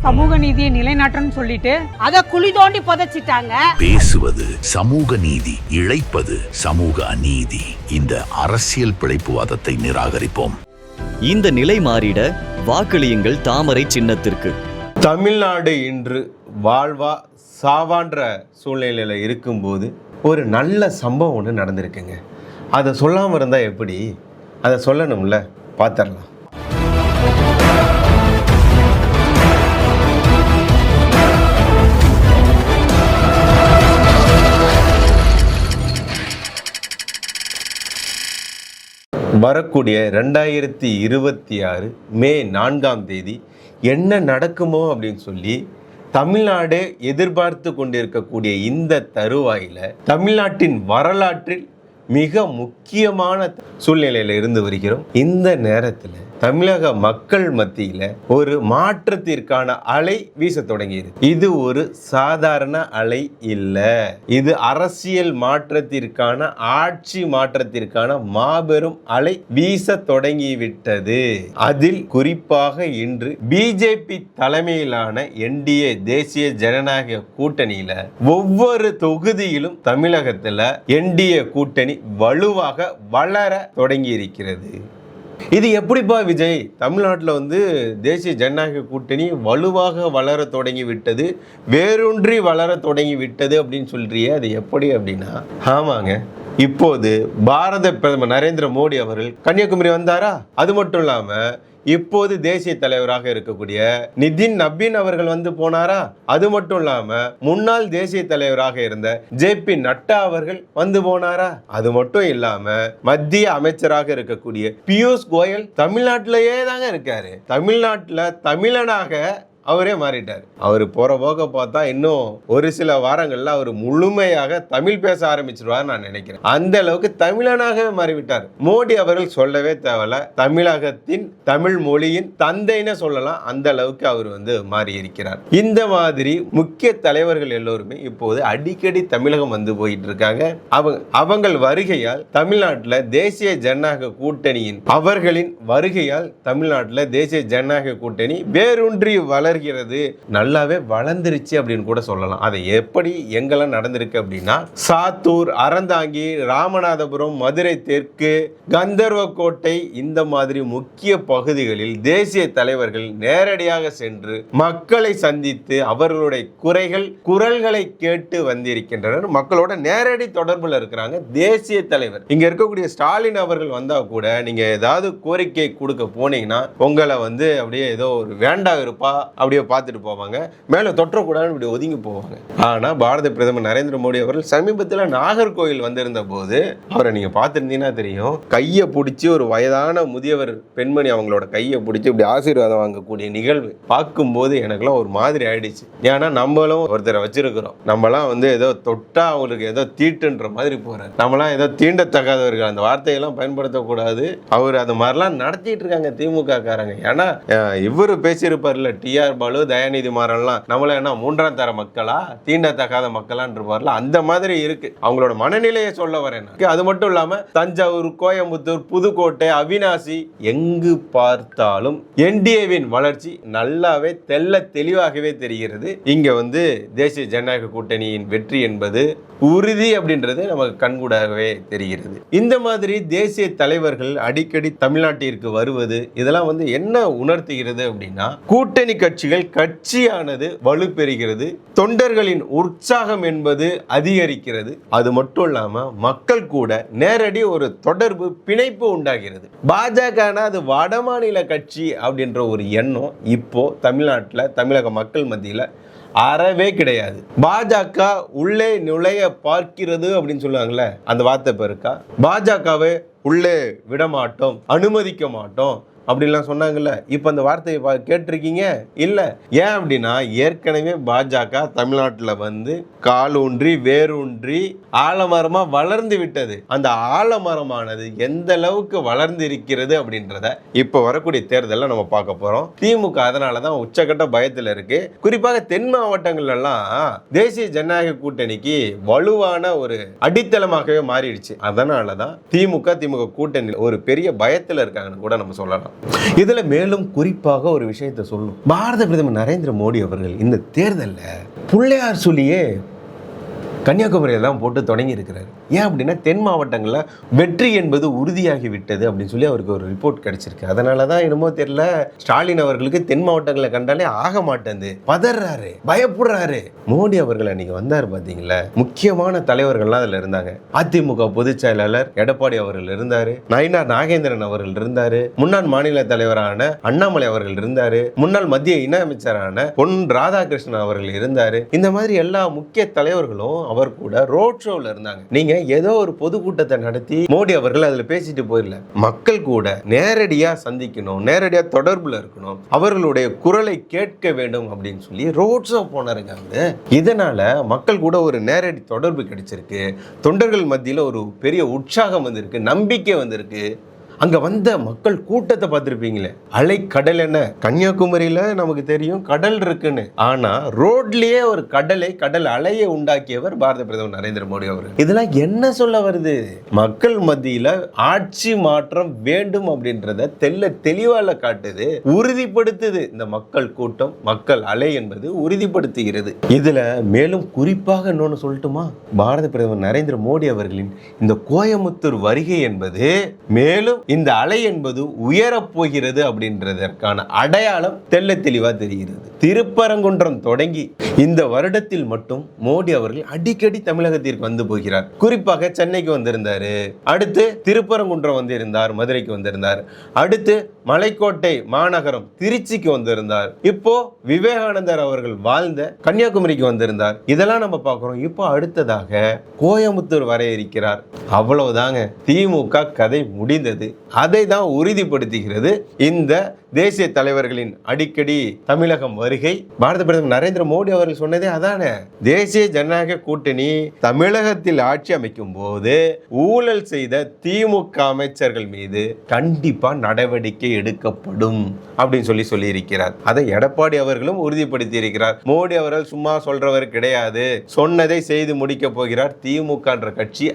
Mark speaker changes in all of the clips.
Speaker 1: சமூக நீதியை நிலைநாட்டணும்னு சொல்லிட்டு அதை குழி தோண்டி புதைச்சிட்டாங்க.
Speaker 2: பேசுவது சமூக நீதி, இழைப்பது சமூக அநீதி. இந்த அரசியல் பிழைப்புவாதத்தை நிராகரிப்போம்.
Speaker 3: இந்த நிலை மாறிட வாக்களியுங்கள் தாமரை சின்னத்திற்கு.
Speaker 4: தமிழ்நாடு இன்று வாழ்வா சாவான்ற சூழ்நிலையில் இருக்கும்போது ஒரு நல்ல சம்பவம் ஒன்று நடந்திருக்குங்க. அதை சொல்லாமல் இருந்தால் எப்படி? அதை சொல்லணும்ல, பார்த்துடலாம். வரக்கூடிய 2026 மே 4 என்ன நடக்குமோ அப்படின்னு சொல்லி தமிழ்நாடு எதிர்பார்த்து கொண்டிருக்கக்கூடிய இந்த தருவாயில் தமிழ்நாட்டின் வரலாற்றில் மிக முக்கியமான சூழ்நிலையில் இருந்து வருகிறோம். இந்த நேரத்தில் தமிழக மக்கள் மத்தியில் ஒரு மாற்றத்திற்கான அலை வீச தொடங்கியது. இது ஒரு சாதாரண அலை இல்லை, இது அரசியல் மாற்றத்திற்கான, ஆட்சி மாற்றத்திற்கான மாபெரும் அலை வீச தொடங்கிவிட்டது. அதில் குறிப்பாக இன்று பிஜேபி தலைமையிலான என்டிஏ தேசிய ஜனநாயக கூட்டணியில ஒவ்வொரு தொகுதியிலும் தமிழகத்தில் என்டிஏ கூட்டணி வலுவாக வளர தொடங்கி இருக்கிறது. இது எப்படிப்பா விஜய், தமிழ்நாட்டில் தேசிய ஜனநாயக கூட்டணி வலுவாக வளர தொடங்கி விட்டது, வேரூன்றி வளர தொடங்கி விட்டது அப்படின்னு சொல்றியே, அது எப்படி அப்படின்னா, ஆமாங்க, இப்போது பாரத பிரதமர் நரேந்திர மோடி அவர்கள் கன்னியாகுமரி வந்தாரா? அது மட்டும் இல்லாம இப்போது தேசிய தலைவராக இருக்கக்கூடிய நிதின் நபீன் அவர்கள் போனாரா? அது மட்டும் இல்லாம முன்னாள் தேசிய தலைவராக இருந்த JP நட்டா அவர்கள் போனாரா? அது மட்டும் இல்லாம மத்திய அமைச்சராக இருக்கக்கூடிய பியூஷ் கோயல் தமிழ்நாட்டிலேயே தாங்க இருக்காரு. தமிழ்நாட்டில் தமிழனாக அவரே மாறிட்டார். அவர் போற போக பார்த்தா இன்னும் ஒரு சில வாரங்கள்ல அவர் முழுமையாக தமிழ் பேச ஆரம்பிச்சிருவார் நான் நினைக்கிறேன். அந்த அளவுக்கு தமிழனாக மாறிவிட்டார். மோடி அவர்கள் சொல்லவே தேவையில்ல, தமிழகத்தின் தமிழ் மொழியின் தந்தைன்னு சொல்லலாம். அந்த அளவுக்கு அவர் மாறி இருக்கிறார். இந்த மாதிரி முக்கிய தலைவர்கள் எல்லோருமே இப்போது அடிக்கடி தமிழகம் போயிட்டு இருக்காங்க. அவங்கள் வருகையால் தமிழ்நாட்டில் தேசிய ஜனநாயக கூட்டணியின் அவர்களின் வருகையால் தமிழ்நாட்டில் தேசிய ஜனநாயக கூட்டணி வேரூன்றி வளர்கிறது, நல்லாவே வளர்ந்துருச்சு அப்படின்னு கூட சொல்லலாம். அதை எப்படி எங்கெல்லாம் நடந்திருக்கு அப்படின்னா, சாத்தூர், அறந்தாங்கி, ராமநாதபுரம், மதுரை தெற்கு, கந்தர்வக்கோட்டை, இந்த மாதிரி முக்கிய பகுதிகளில் தேசிய தலைவர்கள் நேரடியாக சென்று மக்களை சந்தித்து அவர்களுடைய குரல்களை கேட்டு வந்திருக்கின்றனர். மக்களோட நேரடி தொடர்புல இருக்கிறாங்க தேசிய தலைவர். இங்க இருக்கக்கூடிய ஸ்டாலின் அவர்கள் வந்தா கூட நீங்க ஏதாவது கோரிக்கை கொடுக்க போனீங்கன்னா உங்களை அப்படியே ஏதோ ஒரு வேண்டா இருப்பா அப்படியே பார்த்துட்டு போவாங்க, மேலே தொற்றக்கூடாதுன்னு இப்படி ஒதுங்கி போவாங்க. ஆனால் பாரத பிரதமர் நரேந்திர மோடி அவர்கள் சமீபத்தில் நாகர்கோவில் வந்திருந்த போது அவரை நீங்கள் பார்த்துருந்தீங்கன்னா தெரியும், கையை பிடிச்சி ஒரு வயதான முதியவர் பெண்மணி அவங்களோட கையை பிடிச்சி இப்படி ஆசீர்வாதம் வாங்கக்கூடிய நிகழ்வு பார்க்கும்போது எனக்குலாம் ஒரு மாதிரி ஆயிடுச்சு. ஏன்னா நம்மளும் ஒருத்தரை வச்சிருக்கிறோம், நம்மளாம் ஏதோ தொட்டா அவங்களுக்கு ஏதோ தீட்டுன்ற மாதிரி போகிறார், நம்மளாம் ஏதோ தீண்டத்தகாதவர்கள், அந்த வார்த்தையெல்லாம் பயன்படுத்தக்கூடாது. அவர் அது மாதிரிலாம் நடத்திட்டு இருக்காங்க திமுக காரங்க. ஏன்னா இவரு பேசியிருப்பார்ல, TR பாலு, தயாநிதி மாறன்லாம் நம்மள என்ன 3ஆம் தர மக்களா, தீண்டத்தகாத மக்களான் இருப்பார்ல, அந்த மாதிரி இருக்கு அவங்களோட மனநிலையை சொல்ல வரேன். அது மட்டும் இல்லாம தஞ்சாவூர், கோயம்புத்தூர், புதுக்கோட்டை, அவினாசி, எங்கு பார்த்தாலும் என்டிஏவின் வளர்ச்சி நல்லாவே தெளிவாகவே தெரிகிறது. இங்க தேசிய ஜனநாயக கூட்டணியின் வெற்றி என்பது உறுதி அப்படின்றது நமக்கு கண்கூடாகவே தெரிகிறது. இந்த மாதிரி தேசிய தலைவர்கள் அடிக்கடி தமிழ்நாட்டிற்கு வருவது இதெல்லாம் என்ன உணர்த்துகிறது அப்படின்னா, கூட்டணி கட்சியானது வலுப்பெறுகிறது, தொண்டர்களின் உற்சாகம் என்பது அதிகரிக்கிறது. அது மட்டும் இல்லாம மக்கள் கூட நேரடி ஒரு தொடர்பு, பிணைப்பு உண்டாகிறது. பாஜக அது வடமாநில கட்சி அப்படின்ற ஒரு எண்ணம் இப்போ தமிழ்நாட்டில் தமிழக மக்கள் மத்தியில் அறவே கிடையாது. பாஜக உள்ளே நுழைய பார்க்கிறது அப்படின்னு சொல்லுவாங்கல்ல, அந்த வார்த்தை பெருக்கா, பாஜகவை உள்ளே விடமாட்டோம், அனுமதிக்க மாட்டோம் அப்படின்லாம் சொன்னாங்கல்ல, இப்போ அந்த வார்த்தையை கேட்டிருக்கீங்க இல்லை? ஏன் அப்படின்னா, ஏற்கனவே பாஜக தமிழ்நாட்டில் காலூன்றி வேரூன்றி ஆலமரமாக வளர்ந்து விட்டது. அந்த ஆலமரமானது எந்த அளவுக்கு வளர்ந்து இருக்கிறது அப்படின்றத இப்போ வரக்கூடிய தேர்தலில் நம்ம பார்க்க போகிறோம். திமுக அதனால தான் உச்சக்கட்ட பயத்தில் இருக்கு. குறிப்பாக தென் மாவட்டங்கள்லாம் தேசிய ஜனநாயக கூட்டணிக்கு வலுவான ஒரு அடித்தளமாகவே மாறிடுச்சு. அதனால தான் திமுக கூட்டணி ஒரு பெரிய பயத்தில் இருக்காங்கன்னு கூட நம்ம சொல்லலாம். இதுல மேலும் குறிப்பாக ஒரு விஷயத்தை சொல்லணும். பாரத பிரதமர் நரேந்திர மோடி அவர்கள் இந்த தேர்தலில் பிள்ளையார் சொல்லியே கன்னியாகுமரியெல்லாம் போட்டு தொடங்கி இருக்கிறார். ஏன் அப்படின்னா தென் மாவட்டங்களில் வெற்றி என்பது உறுதியாகி விட்டது அப்படின்னு சொல்லி அவருக்கு ஒரு ரிப்போர்ட் கிடைச்சிருக்கு. அதனால தான் என்னமோ தெரியல, ஸ்டாலின் அவர்களுக்கு தென் மாவட்டங்களை கண்டாலே ஆக மாட்டேங்குது, பதறாரு, பயப்படுறாரு. மோடி அவர்கள் அன்னைக்கு வந்தார் பார்த்தீங்களா, முக்கியமான தலைவர்கள்லாம் அதில் இருந்தாங்க. அதிமுக பொதுச் செயலாளர் எடப்பாடி அவர்கள் இருந்தாரு, நயினார் நாகேந்திரன் அவர்கள் இருந்தாரு, முன்னாள் மாநில தலைவரான அண்ணாமலை அவர்கள் இருந்தாரு, முன்னாள் மத்திய இணை அமைச்சரான பொன் ராதாகிருஷ்ணன் அவர்கள் இருந்தாரு. இந்த மாதிரி எல்லா முக்கிய தலைவர்களும் அவர் கூட ரோட் ஷோல இருந்தாங்க. நீங்க ஏதோ ஒரு பொதுக்கூட்டத்தை நடத்தி மோடி அவர்கள் அதுல பேசிட்டு போயிடல, மக்கள் கூட நேரடியா சந்திக்கணும், நேரடியா தொடர்புல இருக்கணும், அவர்களுடைய குரலை கேட்க வேண்டும் அப்படின்னு சொல்லி ரோட் ஷோ போனாருங்க அவரு. இதனால மக்கள் கூட ஒரு நேரடி தொடர்பு கிடைச்சிருக்கு, தொண்டர்கள் மத்தியில ஒரு பெரிய உற்சாகம் வந்திருக்கு, நம்பிக்கை வந்திருக்கு. அங்க வந்த மக்கள் கூட்டத்தை பார்த்திருப்பீங்களே, அலை கடல். என்ன கன்னியாகுமரியில நமக்கு தெரியும் கடல் இருக்குன்னு, ஆனா ரோட்லயே ஒரு கடல் அலையை உண்டாக்கியவர் பாரத பிரதமர் நரேந்திர மோடி அவர். இதெல்லாம் என்ன சொல்ல வருது? மக்கள் மத்தியில ஆட்சி மாற்றம் வேண்டும் அப்படின்றத தெளிவால காட்டுது, உறுதிப்படுத்துது. இந்த மக்கள் கூட்டம், மக்கள் அலை என்பது உறுதிப்படுத்துகிறது. இதுல மேலும் குறிப்பாக இன்னொன்னு சொல்லட்டுமா, பாரத பிரதமர் நரேந்திர மோடி அவர்களின் இந்த கோயமுத்தூர் வருகை என்பது மேலும் இந்த அலை என்பது உயரப் போகிறது அப்படின்றதற்கான அடையாளம் தெளிவா தெரிகிறது. திருப்பரங்குன்றம் தொடங்கி இந்த வருடத்தில் மட்டும் மோடி அவர்கள் அடிக்கடி தமிழகத்திற்கு வந்து போகிறார். குறிப்பாக சென்னைக்கு வந்திருந்தாரு, அடுத்து திருப்பரங்குன்றம் வந்திருந்தார், மதுரைக்கு வந்திருந்தார், அடுத்து மலைக்கோட்டை மாநகரம் திருச்சிக்கு வந்திருந்தார், இப்போ விவேகானந்தர் அவர்கள் வாழ்ந்த கன்னியாகுமரிக்கு வந்திருந்தார். இதெல்லாம் நம்ம பார்க்கிறோம். இப்போ அடுத்ததாக கோயமுத்தூர் வர இருக்கிறார். அவ்வளவுதாங்க, திமுக கதை முடிந்தது. அதை தான் உறுதிப்படுத்துகிறது இந்த தேசிய தலைவர்களின் அடிக்கடி தமிழகம் வருகை. பாரத பிரதமர் நரேந்திர மோடி அவர்கள் சொன்னதே அதானே, தேசிய ஜனநாயக கூட்டணி தமிழகத்தில் ஆட்சி அமைக்கும் போது ஊழல் செய்த திமுக அமைச்சர்கள் மீது கண்டிப்பா நடவடிக்கை எடுக்கப்படும் அப்படின்னு சொல்லி இருக்கிறார். அதை எடப்பாடி அவர்களும் உறுதிப்படுத்தி இருக்கிறார். மோடி அவர்கள் சும்மா சொல்றவர் கிடையாது, சொன்னதை செய்து முடிக்க போகிறார் திமுக என்ற கட்சி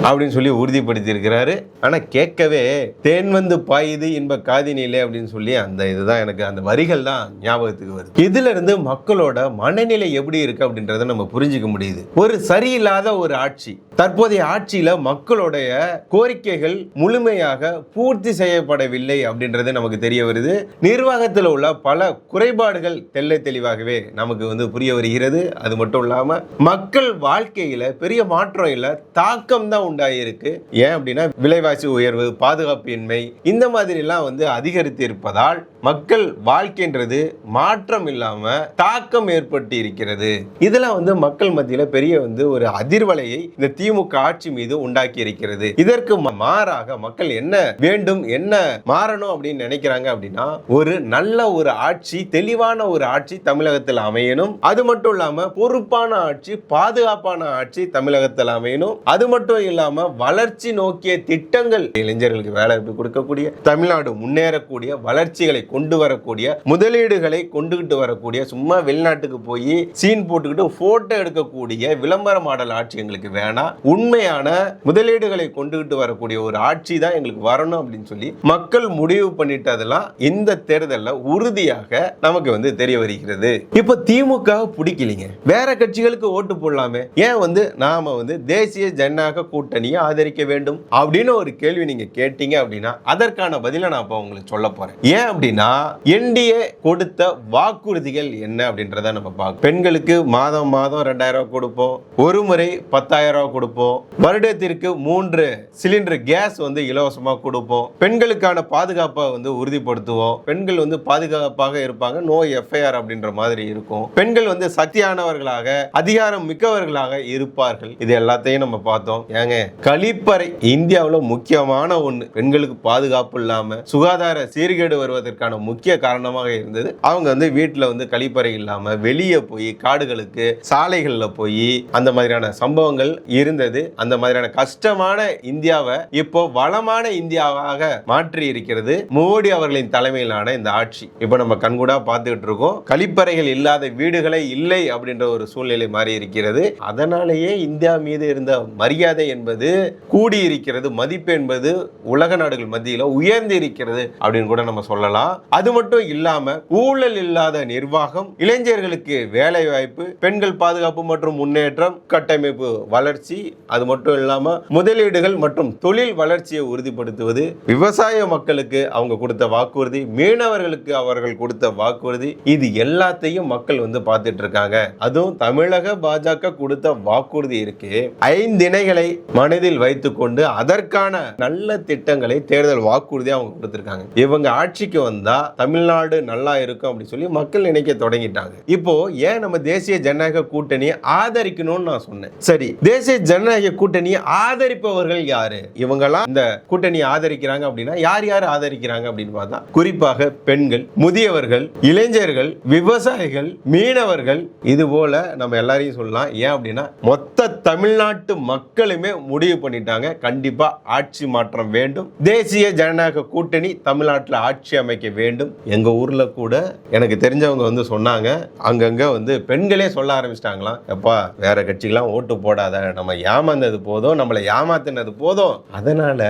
Speaker 4: அப்படின்னு சொல்லி உறுதிப்படுத்தி இருக்கிறாரு. ஆனா கேட்கவே தேன் வந்து பாயுது இன்ப காதினிலே அப்படின்னு சொல்லி அந்த இதுதான் எனக்கு அந்த வரிகள் தான் ஞாபகத்துக்கு வருது. இதுல இருந்து மக்களோட மனநிலை எப்படி இருக்கு அப்படின்றத நம்ம புரிஞ்சுக்க முடியுது. ஒரு சரியில்லாத ஒரு ஆட்சி, தற்போதைய ஆட்சியில மக்களுடைய கோரிக்கைகள் முழுமையாக பூர்த்தி செய்யப்படவில்லை அப்படின்றது நமக்கு தெரிய வருது. நிர்வாகத்தில் உள்ள பல குறைபாடுகள் தெளிவாகவே நமக்கு புரிய வருகிறது. அது மட்டும் இல்லாம மக்கள் வாழ்க்கையில பெரிய மாற்றம் இல்ல, தாக்கம் தான் உண்டாயிருக்கு. ஏன் அப்படின்னா விலைவாசி உயர்வு, பாதுகாப்பின்மை இந்த மாதிரி எல்லாம் அதிகரித்து இருப்பதால் மக்கள் வாழ்க்கைன்றது மாற்றம் இல்லாம தாக்கம் ஏற்பட்டு இருக்கிறது. இதெல்லாம் மக்கள் மத்தியில பெரிய ஒரு அதிர்வலையை இந்த திமுக ஆட்சி மீது உண்டாக்கி இருக்கிறது. இதற்கு மாறாக மக்கள் என்ன வேண்டும், என்ன மாறணும் அப்படின்னு நினைக்கிறாங்க அப்படின்னா, ஒரு நல்ல ஒரு ஆட்சி, தெளிவான ஒரு ஆட்சி தமிழகத்தில் அமையணும். அது மட்டும் இல்லாம பொறுப்பான ஆட்சி, பாதுகாப்பான ஆட்சி தமிழகத்தில் அமையணும். அது மட்டும் இல்லாம வளர்ச்சி நோக்கிய திட்டங்கள், இளைஞர்களுக்கு வேலை கொடுக்கக்கூடிய, தமிழ்நாடு முன்னேறக்கூடிய, வளர்ச்சிகளை கொண்டு வரக்கூடிய, முதலீடுகளை கொண்டுகிட்டு வரக்கூடிய, சும்மா வெளிநாட்டுக்கு போய் சீன் போட்டுக்கிட்டு போட்டோ எடுக்கக்கூடிய விளம்பர மாடல் ஆட்சி எங்களுக்கு வேணாம். உண்மையான முதலீடுகளை கொண்டுகிட்டு வரக்கூடிய ஒரு ஆட்சி தான் எங்களுக்கு வரணும் அப்படின்னு சொல்லி மக்கள் முடிவு பண்ணிட்டதெல்லாம் இந்த தேர்தலில் உறுதியாக நமக்கு தெரிய வருகிறது. இப்ப திமுக பிடிக்கலீங்க, வேற கட்சிகளுக்கு ஓட்டு போடலாமே, ஏன் நாம தேசிய ஜனநாயக கூட்டணியை ஆதரிக்க வேண்டும் அப்படின்னு ஒரு கேள்வி நீங்க கேட்டீங்க அப்படின்னா அதற்கான பதிலை நான் இப்ப உங்களுக்கு சொல்ல போறேன். ஏன் அப்படின்னா என்டிஏ கொடுத்த வாக்குறுதிகள் என்ன அப்படின்றத நம்ம பார்க்க. பெண்களுக்கு மாதம் 2000 ரூபாய் கொடுப்போம், ஒரு முறை 10,000 ரூபாய் கொடுப்போம், வருடத்திற்கு 3 சிலிண்டர் கேஸ் இலவசமா கொடுப்போம், பெண்களுக்கான பாதுகாப்பை உறுதிப்படுத்துவோம், பெண்கள் பாதுகாப்பாக இருப்பாங்க, நோ எஃப்ஐஆர் அப்படின்ற மாதிரி இருக்கும், பெண்கள் சக்தியானவர்களாக அதிகாரம் மிக்கவர்களாக இருப்பார்கள். இது எல்லாத்தையும் நம்ம பார்த்தோம். ஏங்க கழிப்பறை இந்தியாவில் முக்கியமான ஒண்ணு, பெண்களுக்கு பாதுகாப்பு இல்லாம சுகாதார சீர்கேடு வருவதற்கான வந்ததுக்கான முக்கிய காரணமாக இருந்தது. அவங்க வந்து வீட்டில் வந்து கழிப்பறை இல்லாம வெளியே போய் காடுகளுக்கு சாலைகள்ல போய் அந்த மாதிரியான சம்பவங்கள் இருந்தது. அந்த மாதிரியான கஷ்டமான இந்தியாவை இப்போ வளமான இந்தியாவாக மாற்றி இருக்கிறது மோடி அவர்களின் தலைமையிலான இந்த ஆட்சி. இப்போ நம்ம கண்கூடா பார்த்துக்கிட்டு இருக்கோம். கழிப்பறைகள் இல்லாத வீடுகளே இல்லை அப்படின்ற ஒரு சூழ்நிலை மாறி இருக்கிறது. அதனாலேயே இந்தியா மீது இருந்த மரியாதை என்பது கூடி இருக்கிறது, மதிப்பு என்பது உலக நாடுகள் மத்தியில் உயர்ந்து இருக்கிறது அப்படின்னு கூட நம்ம சொல்லலாம். அது மட்டும் இல்லாம ஊழல் இல்லாத நிர்வாகம், இளைஞர்களுக்கு வேலை வாய்ப்பு, பெண்கள் பாதுகாப்பு மற்றும் முன்னேற்றம், கட்டமைப்பு வளர்ச்சி, அது மட்டும் இல்லாம முதலீடுகள் மற்றும் தொழில் வளர்ச்சியை உறுதிப்படுத்துவது, விவசாய மக்களுக்கு அவங்க கொடுத்த வாக்குறுதி, மீனவர்களுக்கு அவர்கள் கொடுத்த வாக்குறுதி, இது எல்லாத்தையும் மக்கள் வந்து பார்த்துட்டு இருக்காங்க. அதுவும் தமிழக பாஜக கொடுத்த வாக்குறுதி இருக்கு. 5 இணைகளை மனதில் வைத்துக் கொண்டு அதற்கான நல்ல திட்டங்களை தேர்தல் வாக்குறுதி அவங்க கொடுத்திருக்காங்க. இவங்க ஆட்சிக்கு வந்தா தமிழ்நாடு நல்லா இருக்கும் அப்படி சொல்லி மக்கள் நினைக்க தொடங்கிட்டாங்க. இப்போ ஏன் நம்ம தேசிய ஜனநாயக கூட்டணியை ஆதரிக்கணும்னு நான் சொன்னேன். சரி, தேசிய ஜனநாயக கூட்டணியை ஆதரிப்பவர்கள் யாரு? இவங்கெல்லாம் இந்த கூட்டணியை ஆதரிக்கிறாங்க அப்படின்னா யார் யார் ஆதரிக்கிறாங்க அப்படின்னு பார்த்தா குறிப்பாக பெண்கள், முதியவர்கள், இளைஞர்கள், விவசாயிகள், மீனவர்கள், இது போல நம்ம எல்லாரையும் சொல்லலாம். ஏன் அப்படின்னா மொத்த தமிழ்நாட்டு மக்களுமே முடிவு பண்ணிட்டாங்க, கண்டிப்பா ஆட்சி மாற்றம் வேண்டும், தேசிய ஜனநாயக கூட்டணி தமிழ்நாட்டில் ஆட்சி அமைக்க வேண்டும். எங்க ஊர்ல கூட எனக்கு தெரிஞ்சவங்க வந்து சொன்னாங்க, அங்கங்க வந்து பெண்களே சொல்ல ஆரம்பிச்சிட்டாங்களாம், எப்பா வேற கட்சிக்கெல்லாம் ஓட்டு போடாத, நம்ம ஏமாந்தது போதும், நம்மளை ஏமாத்தினது போதும், அதனால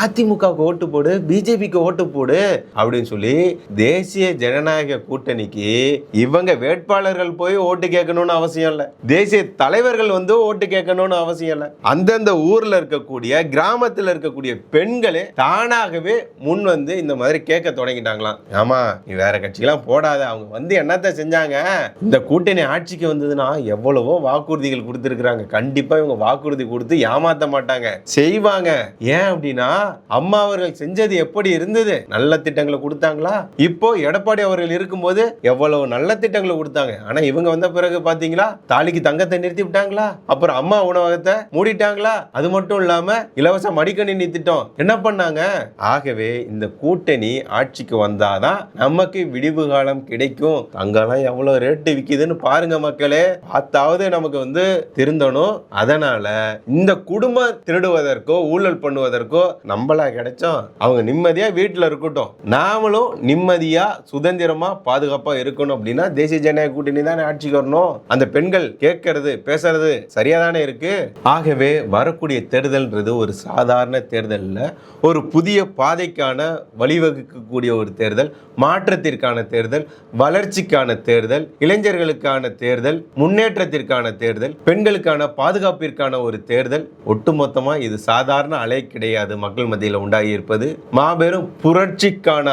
Speaker 4: அதிமுகவுக்கு ஓட்டு போடு, பிஜேபிக்கு ஓட்டு போடு அப்படின்னு சொல்லி தேசிய ஜனநாயக கூட்டணிக்கு இவங்க வேட்பாளர்கள் போய் ஓட்டு கேட்கணும்னு அவசியம் இல்லை, தேசிய தலைவர்கள் வந்து ஓட்டு கேட்கணும்னு அவசியம் இல்லை. அந்தந்த ஊர்ல இருக்கக்கூடிய கிராமத்தில் இருக்கக்கூடிய பெண்களே தானாகவே முன் வந்து இந்த மாதிரி கேட்க தொடங்கிட்டாங்களாம். ஆமா, நீ வேற கட்சிக்கெல்லாம் போடாத, அவங்க வந்து என்னத்த செஞ்சாங்க, இந்த கூட்டணி ஆட்சிக்கு வந்ததுன்னா எவ்வளவோ வாக்குறுதிகள் கொடுத்திருக்கிறாங்க, கண்டிப்பா இவங்க வாக்குறுதி கொடுத்து ஏமாத்த மாட்டாங்க, செய்வாங்க. ஏன் அப்படின்னா அம்மா அவர்கள் செஞ்சது எப்படி இருந்தது, நல்ல திட்டங்களை கொடுத்தாங்களா? இப்போ எடப்பாடி அவர்கள் இருக்கும்போது எவ்வளவு நல்ல திட்டங்களை கொடுத்தாங்க. ஆனா இவங்க வந்த பிறகு பாத்தீங்களா, தாலிக்கு தங்கத்தை நிறுத்தி விட்டாங்களா, அப்புறம் அம்மா உணவகத்தை மூடிட்டாங்களா, அது மட்டும் இல்லாம இலவச மடிக்கணினி திட்டம் என்ன பண்ணாங்க? ஆகவே இந்த கூட்டணி ஆட்சிக்கு வந்தாதான் நமக்கு விடிவு காலம் கிடைக்கும். தங்கெல்லாம் எவ்வளவு ரேட்டு விக்குதுன்னு பாருங்க மக்களே, பார்த்தாவது நமக்கு வந்து திருந்தணும். அதனால இந்த குடும்பம் திருடுவதற்கோ ஊழல் பண்ணுவதற்கோ நம்மளா கிடைச்சோம், அவங்க நிம்மதியா வீட்டுல இருக்கட்டும், நாமளும் நிம்மதியா சுதந்திரமா பாதுகாப்பா இருக்கணும் அப்படின்னா தேசிய ஜனநாயக கூட்டணி தானே ஆட்சிக்கு வரணும். அந்த பெண்கள் கேட்கறது பேசுறது சரியா தானே இருக்கு. ஆகவே வரக்கூடிய தேர்தல்ன்றது ஒரு சாதாரண தேர்தல் இல்ல, ஒரு புதிய பாதைக்கான வழிவகுக்கக்கூடிய ஒரு தேர்தல், மாற்றத்திற்கான தேர்தல், வளர்ச்சிக்கான தேர்தல், இளைஞர்களுக்கான தேர்தல், முன்னேற்றத்திற்கான தேர்தல், பெண்களுக்கான பாதுகாப்பிற்கான ஒரு தேர்தல். ஒட்டுமொத்தமா இது சாதாரண அலை கிடையாது. மக்கள் மத்தியில் உண்டாகி இருப்பது மாபெரும் புரட்சிக்கான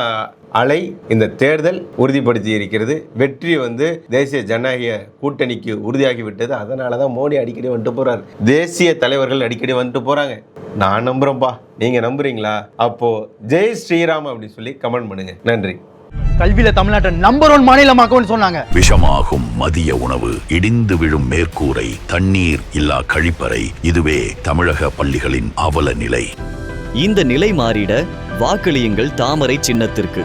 Speaker 4: அலை. இந்த தேர்தல் உறுதிப்படுத்தி இருக்கிறது. வெற்றி வந்து தேசிய ஜனநாயக கூட்டணிக்கு உறுதியாகிவிட்டது. அதனாலதான் மோடி அடிக்கடி வந்துட்டு போறாரு, தேசிய தலைவர்கள் அடிக்கடி வந்துட்டு போறாங்க. நான் நம்புறேன்பா, நீங்க நம்புறீங்களா? அப்போ ஜெய் ஸ்ரீராம் அப்படின்னு சொல்லி கமெண்ட் பண்ணுங்க. நன்றி.
Speaker 5: கல்வியில தமிழ்நாட்டை நம்பர் 1 மாநிலமாக்கும்னு சொன்னாங்க.
Speaker 2: விஷமாகும் மதிய உணவு, இடிந்து விழும் மேற்கூரை, தண்ணீர் இல்லா கழிப்பறை, இதுவே தமிழக பள்ளிகளின் அவல நிலை.
Speaker 3: இந்த நிலை மாறிட வாக்களியுங்கள் தாமரை சின்னத்திற்கு.